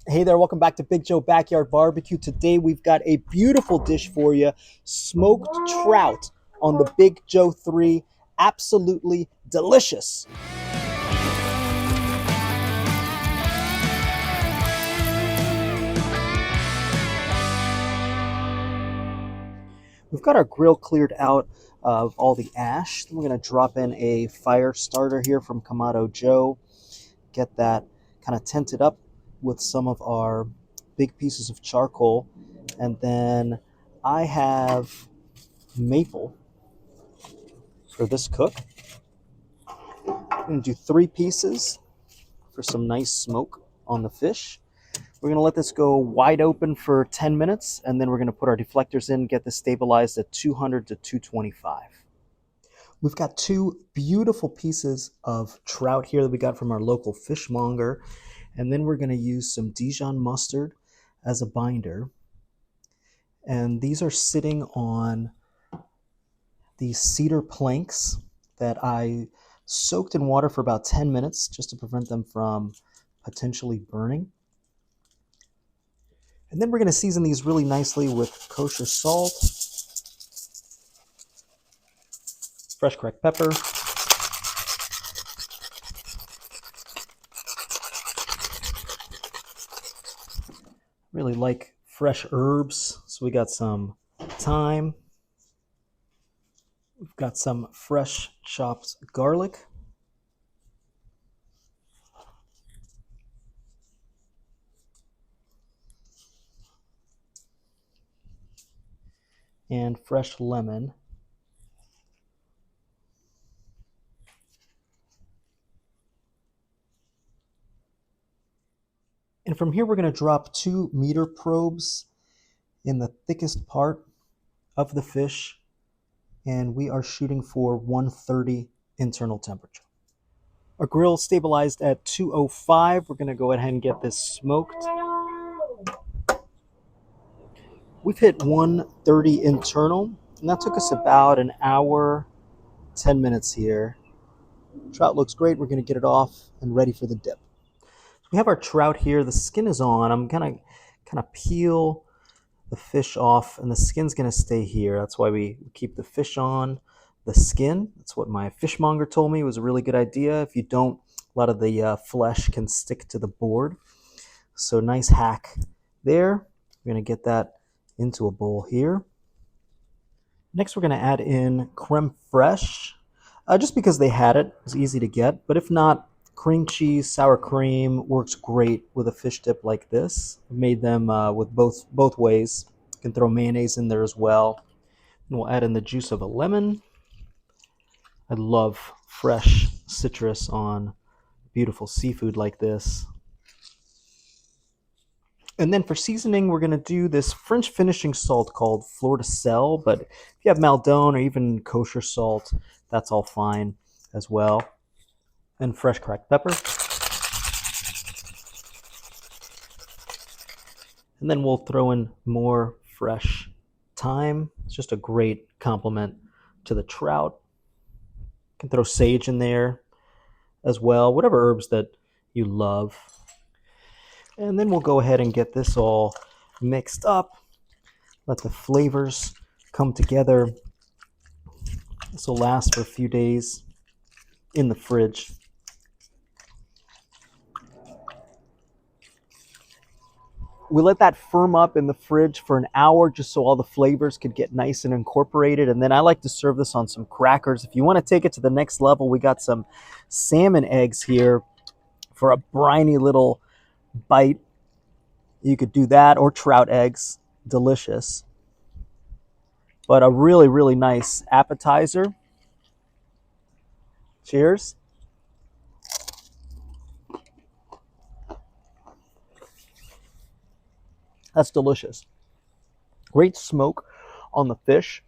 Hey there, welcome back to Big Joe Backyard BBQ. Today we've got a beautiful dish for you, smoked trout on the Big Joe 3. Absolutely delicious. We've got our grill cleared out of all the ash. Then we're going to drop in a fire starter here from Kamado Joe. Get that kind of tented up with some of our big pieces of charcoal. And then I have maple for this cook. I'm going to do 3 pieces for some nice smoke on the fish. We're going to let this go wide open for 10 minutes, and then we're going to put our deflectors in, get this stabilized at 200 to 225. We've got 2 beautiful pieces of trout here that we got from our local fishmonger, and then we're going to use some Dijon mustard as a binder. And these are sitting on these cedar planks that I soaked in water for about 10 minutes just to prevent them from potentially burning. And then we're going to season these really nicely with kosher salt, fresh cracked pepper, really like fresh herbs. So we got some thyme, we've got some fresh chopped garlic, and fresh lemon. And from here, we're going to drop 2 meter probes in the thickest part of the fish, and we are shooting for 130 internal temperature. Our grill stabilized at 205. We're going to go ahead and get this smoked. We've hit 130 internal, and that took us about an hour, 10 minutes here. Trout looks great. We're going to get it off and ready for the dip. We have our trout here. The skin is on. I'm going to kind of peel the fish off, and the skin's going to stay here. That's why we keep the fish on the skin. That's what my fishmonger told me was a really good idea. If you don't, a lot of the flesh can stick to the board. So nice hack there. We're going to get that into a bowl here. Next, we're going to add in creme fraiche, just because they had it. It's easy to get, but if not, cream cheese, sour cream works great with a fish dip like this. I've made them with both ways. You can throw mayonnaise in there as well. And we'll add in the juice of a lemon. I love fresh citrus on beautiful seafood like this. And then for seasoning, we're going to do this French finishing salt called Fleur de Sel. But if you have Maldon or even kosher salt, that's all fine as well. And fresh cracked pepper. And then we'll throw in more fresh thyme. It's just a great complement to the trout. You can throw sage in there as well, whatever herbs that you love. And then we'll go ahead and get this all mixed up. Let the flavors come together. This will last for a few days in the fridge. We let that firm up in the fridge for an hour just so all the flavors could get nice and incorporated. And then I like to serve this on some crackers. If you want to take it to the next level, we got some salmon eggs here for a briny little bite. You could do that, or trout eggs. Delicious. But a really, really nice appetizer. Cheers. That's delicious. Great smoke on the fish,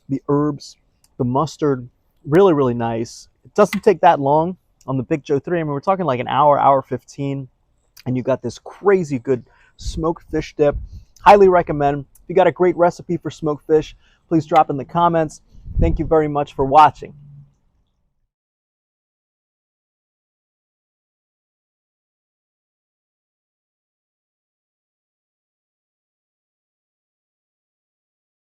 the herbs, the mustard, really, really nice. It doesn't take that long on the Big Joe 3. I mean, we're talking like an hour, hour 15, and you got this crazy good smoked fish dip. Highly recommend. If you got a great recipe for smoked fish, please drop in the comments. Thank you very much for watching.